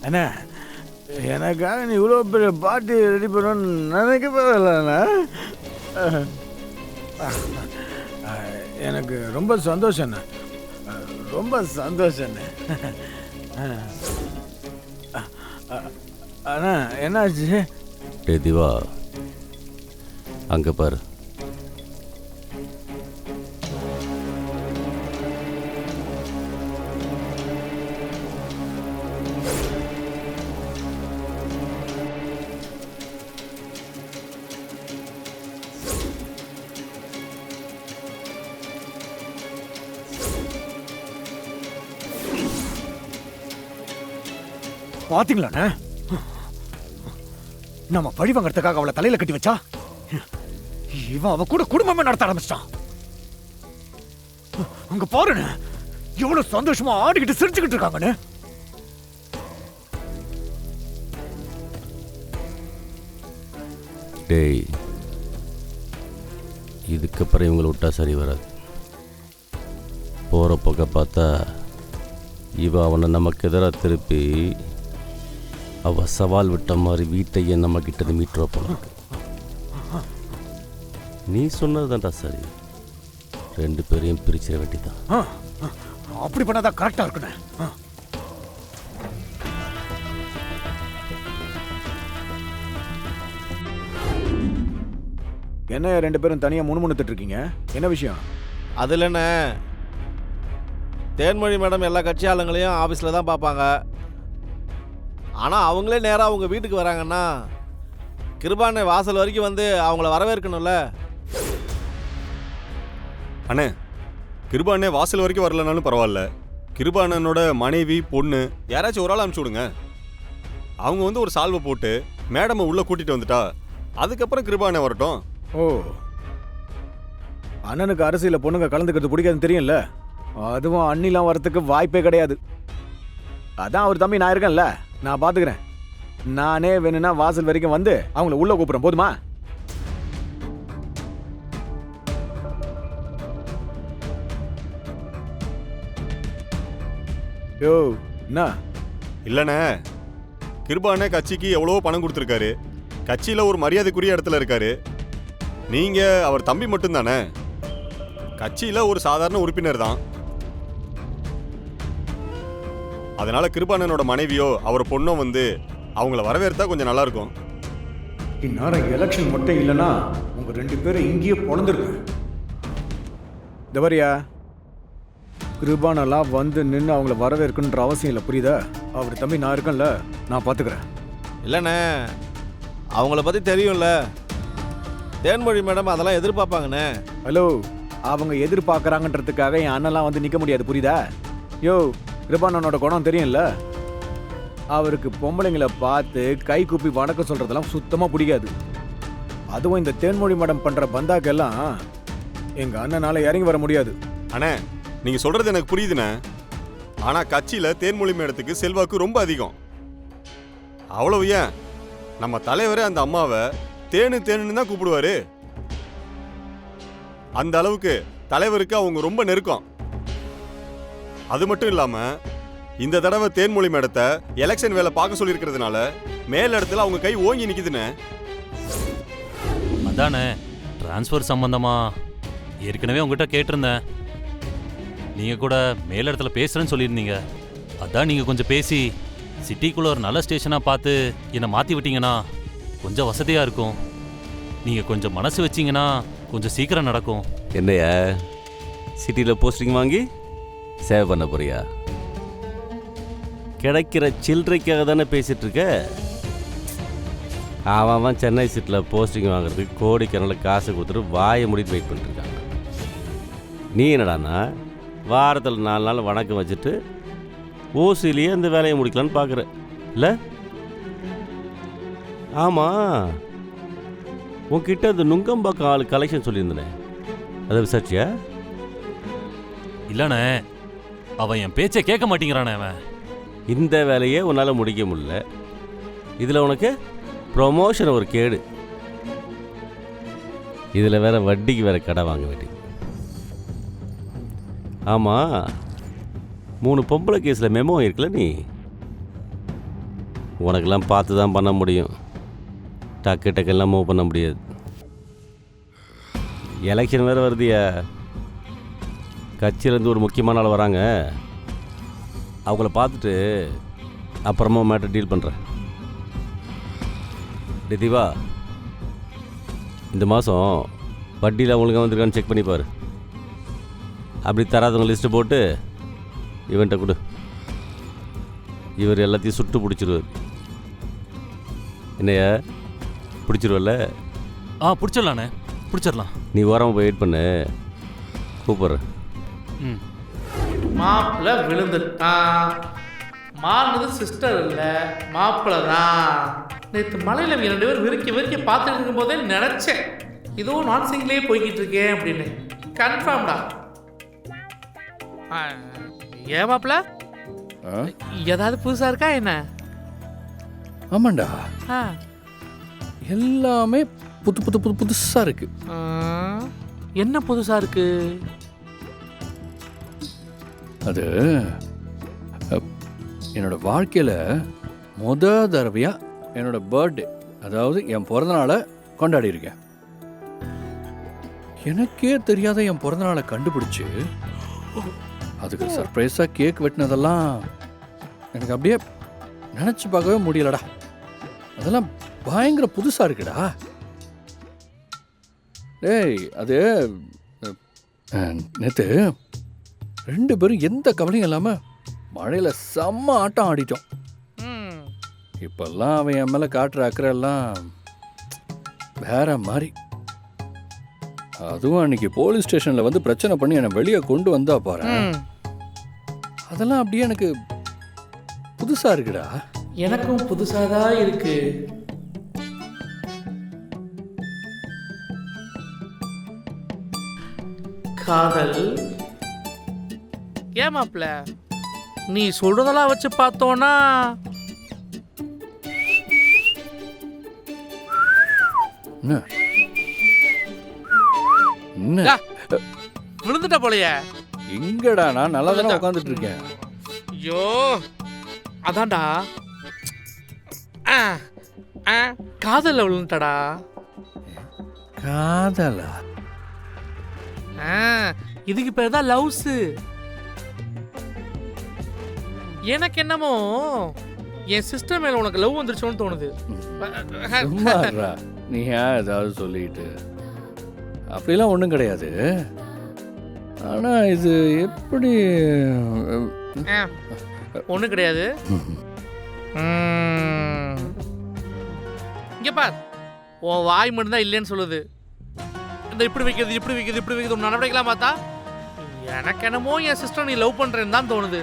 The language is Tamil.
அண்ணா எனக்காக நீ இவ்வளோ பெரிய பார்ட்டி ரெடி பண்ணணும்னு நினைக்கவே இல்லைண்ணா. எனக்கு ரொம்ப சந்தோஷண்ணே, ரொம்ப சந்தோஷண்ணே. அண்ணா என்னாச்சு? திவா அங்கே பாரு. பாத்தீங்களாண்ணே, நம்ம பழி வாங்கறதுக்காக அவளை தலையில கட்டி வச்சா இவன் அவ கூட குடும்பமே நடத்த ஆரம்பிச்சிட்டான். அங்க பாருண்ணே எவ்வளவு சந்தோஷமா ஆடிக்கிட்டு சிரிச்சுக்கிட்டு இருக்காங்கன்னு. டேய், இதுக்கப்புறம் இவங்களை விட்டா சரி வராது. போகிற போக்க பார்த்தா இவ அவனை நமக்கு எதிராக திருப்பி அவ சவால் விட்ட மாதிரி வீட்டையே நம்ம கிட்ட மீட்டுற போல. நீ சொன்னதுதான்டா சரி, 2 பேரையும் பிரிச்சிட வேண்டிதான். அப்படி பண்ணாதான் கரெக்டா இருக்குண்ணே. என்ன 2 பேரும் தனியா முணுமுணுத்துட்டு இருக்கீங்க? என்ன விஷயம்? அதில் என்ன, தேன்மொழி மேடம் எல்லா கட்சி ஆளுங்களையும் ஆஃபீஸில் தான் பார்ப்பாங்க. ஆனால் அவங்களே நேராக அவங்க வீட்டுக்கு வராங்கன்னா கிருபாண்ணே வாசல் வரைக்கும் வந்து அவங்கள வரவேற்கணும்ல. அண்ணே, கிருபாண்ணே வாசல் வரைக்கும் வரலனாலும் பரவாயில்ல, கிருபாண்ணனோட மனைவி பொண்ணு யாராச்சும் ஒரு ஆள் அனுப்பிச்சி விடுங்க. அவங்க வந்து ஒரு சால்வை போட்டு மேடமை உள்ளே கூட்டிகிட்டு வந்துட்டா அதுக்கப்புறம் கிருபாண்ணே வரட்டும். ஓ, அண்ணனுக்கு அரசியல பொண்ணுங்க கலந்துக்கிறது பிடிக்காதுன்னு தெரியும்ல. அதுவும் அண்ணிலாம் வரத்துக்கு வாய்ப்பே கிடையாது. அதான் அவர் தம்பி நான் இருக்கேன்ல, நான் பாத்துக்கிறேன். நானே வேணும்னா வாசல் வரைக்கும் வந்து அவங்கள உள்ள கூப்பிடுறேன், போதுமா? யோ என்ன? இல்லைண்ணே, கிருபாண்ணே கட்சிக்கு எவ்வளோ பணம் கொடுத்துருக்காரு, கட்சியில் ஒரு மரியாதைக்குரிய இடத்துல இருக்காரு. நீங்கள் அவர் தம்பி மட்டும்தானே, கட்சியில் ஒரு சாதாரண உறுப்பினர் தான். அதனால கிருபாண்ணனோட மனைவியோ அவர் பொண்ணோ வந்து அவங்கள வரவேற்றா கொஞ்சம் நல்லா இருக்கும். இந்நேரம் எலெக்ஷன் மட்டும் இல்லைன்னா உங்க 2 பேரும் இங்கேயே பொழந்துருக்கு. தவறியா, கிருபானெல்லாம் வந்து நின்று அவங்கள வரவேற்கணுன்ற அவசியம் இல்லை, புரியுதா? அவர் தம்பி நான் இருக்கேன்ல, நான் பார்த்துக்கிறேன். இல்லைண்ணே, அவங்கள பற்றி தெரியும்ல, தேன்மொழி மேடம் அதெல்லாம் எதிர்பார்ப்பாங்கண்ணே. ஹலோ, அவங்க எதிர்பார்க்குறாங்கன்றதுக்காக என் அண்ணெல்லாம் வந்து நிற்க முடியாது, புரியுதா? யோ, கிருபானனோட குணம் தெரியும்ல, அவருக்கு பொம்பளைங்களை பார்த்து கை கூப்பி வணக்கம் சொல்றதெல்லாம் சுத்தமா பிடிக்காது. அதுவும் இந்த தேன்மொழி மேடம் பண்ற பந்தாக்கெல்லாம் எங்க அண்ணனால இறங்கி வர முடியாது. அண்ணே, நீங்கள் சொல்கிறது எனக்கு புரியுதுண்ணே, ஆனால் கட்சியில் தேன்மொழி மேடத்துக்கு செல்வாக்கு ரொம்ப அதிகம். அவ்வளவு ஏன், நம்ம தலைவரே அந்த அம்மாவை தேனுன்னு தான் கூப்பிடுவாரு. அந்த அளவுக்கு தலைவருக்கு அவங்க ரொம்ப நெருக்கம். அது மட்டும் இல்லாம இந்த தடவை தேன்மொழி மேடத்தை எலெக்ஷன் வேலை பார்க்க சொல்லி இருக்கிறதுனால மேல் இடத்துல அவங்க கை ஓங்கி நிக்குதுன்னு. அதானே, டிரான்ஸ்ஃபர் சம்பந்தமா ஏற்கனவே உங்ககிட்ட கேட்டிருந்தேன். நீங்க கூட மேல் இடத்துல பேசுறேன்னு சொல்லியிருந்தீங்க. அதான் நீங்க கொஞ்சம் பேசி சிட்டிக்குள்ள ஒரு நல்ல ஸ்டேஷனா பார்த்து என்னை மாத்தி விட்டீங்கன்னா கொஞ்சம் வசதியா இருக்கும். நீங்க கொஞ்சம் மனசு வச்சீங்கன்னா கொஞ்சம் சீக்கிரம் நடக்கும். என்னையா சிட்டியில் போஸ்டிங் வாங்கி சேவ் பண்ண போறியா? கிடைக்கிற சில்லறைக்காக தானே பேசிட்டு இருக்க. அவன் சென்னை சிட்டியில் போஸ்டிங் வாங்குறதுக்கு கோடிக்கணக்கில் காசு கொடுத்துட்டு வாயை முடிட்டு வெயிட் பண்ணிட்டுருக்காங்க. நீ என்னடானா வாரத்தில் 4 நாள் வணக்கம் வச்சுட்டு ஓசிலேயே அந்த வேலையை முடிக்கலான்னு பார்க்குற இல்லை? ஆமாம், உன்கிட்ட அந்த நுங்கம்பாக்கம் ஆள் கலெக்ஷன் சொல்லியிருந்தனே, அதை விசாரிச்சியா? இல்லைண்ணே, அவன் என் பேச்சை கேட்க மாட்டேங்கிறானே. அவன் இந்த வேலையே உன்னால் முடிக்க முடியல, இதில் உனக்கு ப்ரொமோஷன் ஒரு கேடு. இதில் வேற வட்டிக்கு வேற கடை வாங்க வேண்டியது. ஆமாம், 3 பொம்பளை கேஸில் மெமோ இருக்குல்ல, நீ உனக்கெல்லாம் பார்த்து தான் பண்ண முடியும். டக்கு டக்கெல்லாம் மூவ் பண்ண முடியாது. எலெக்ஷன் வேறு வருதுயா. கட்சியிலேருந்து ஒரு முக்கியமான ஆள் வராங்க. அவங்கள பார்த்துட்டு அப்புறமா மேட்டர் டீல் பண்ணுறேன். திவா, இந்த மாதம் வட்டியில் அவங்களுக்கு வந்திருக்கான்னு செக் பண்ணி பாரு. அப்படி தராதவங்க லிஸ்ட்டு போட்டு இவன்கிட்ட கொடு. இவர் எல்லாத்தையும் சுட்டு பிடிச்சிருவார். என்னையா பிடிச்சிருவல்ல? பிடிச்சிடலாண்ணே, பிடிச்சிடலாம். நீ ஓரமாக போய் வெயிட் பண்ணு, கூப்பிட்றேன். ம். மாப்பிள்ளை விழுந்துட்டான். மாறினது சிஸ்டர் இல்லை, மாப்பிள்ளை தான். நேற்று மலையில் அவங்க 2 பேரும் விரிக்க பார்த்துட்டு இருக்கும்போதே நினச்சேன், இதோ நான் சிங்கிலே போய்கிட்டு இருக்கேன் அப்படின்னு. கன்ஃபார்ம்டா. ஏன் மாப்பிள்ள, ஏதாவது புதுசாக இருக்கா என்ன? ஆமாண்டா, ஆ, எல்லாமே புதுசாக இருக்கு. என்ன புதுசாக இருக்கு? அது என்னோட வாழ்க்கையில் தடவையாக என்னோட பர்த்டே, அதாவது என் பிறந்தநாளை கொண்டாடி இருக்கேன். எனக்கே தெரியாத என் பிறந்தநாளை கண்டுபிடிச்சு அதுக்கு சர்ப்ரைஸாக கேக் வெட்டினதெல்லாம் எனக்கு அப்படியே நினச்சி பார்க்கவே முடியலடா. அதெல்லாம் பயங்கர புதுசாக இருக்குடா. டேய், அது நேற்று 2 பேரும் எந்த கவலையும் இல்லாமல் மழையில் செம்ம ஆட்டம் ஆடிட்டோம். இப்பெல்லாம் அவன் என் மேலே காட்டுற அக்கறை எல்லாம் வேற மாதிரி. அதுவும் அன்னைக்கு போலீஸ் ஸ்டேஷனில் வந்து பிரச்சனை பண்ணி என்னை வெளியே கொண்டு வந்தா பாரு, அதெல்லாம் அப்படியே எனக்கு புதுசாக இருக்குடா. எனக்கும் புதுசாக தான் இருக்கு. காதல் ஏன் மாப்பிள்ள, நீ சொல்றதெல்லாம் வச்சு பார்த்தோன்னா என்ன என்ன விழுந்துட்ட போலையே. எங்கடா, நான் நல்லா தானே உட்காந்துட்டு இருக்கேன். ஐயோ, அதான்டா, காதல்ல விழுந்துட்டடா. காதலா? இதுக்கு பேர் தான் லவ்ஸ். எனக்கு என்னமோ என் சிஸ்டர் மேல உனக்கு லவ் வந்துருச்சோன்னு தோணுது. சும்மாடா, நீ ஏன் ஏதாவது சொல்லிட்டு? அப்படிலாம் ஒன்றும் கிடையாது. ஆனால் இது எப்படி? ஒன்றும் கிடையாது. இங்க பார், உன் வாய் மட்டும்தான் இல்லைன்னு சொல்லுது. இந்த இப்படி வைக்கிறது இப்படி வைக்கிறது இப்படி வைக்கிறது நடவடிக்கைலாம் பார்த்தா எனக்கு என்னமோ என் சிஸ்டர் நீ லவ் பண்றேன்னு தான் தோணுது.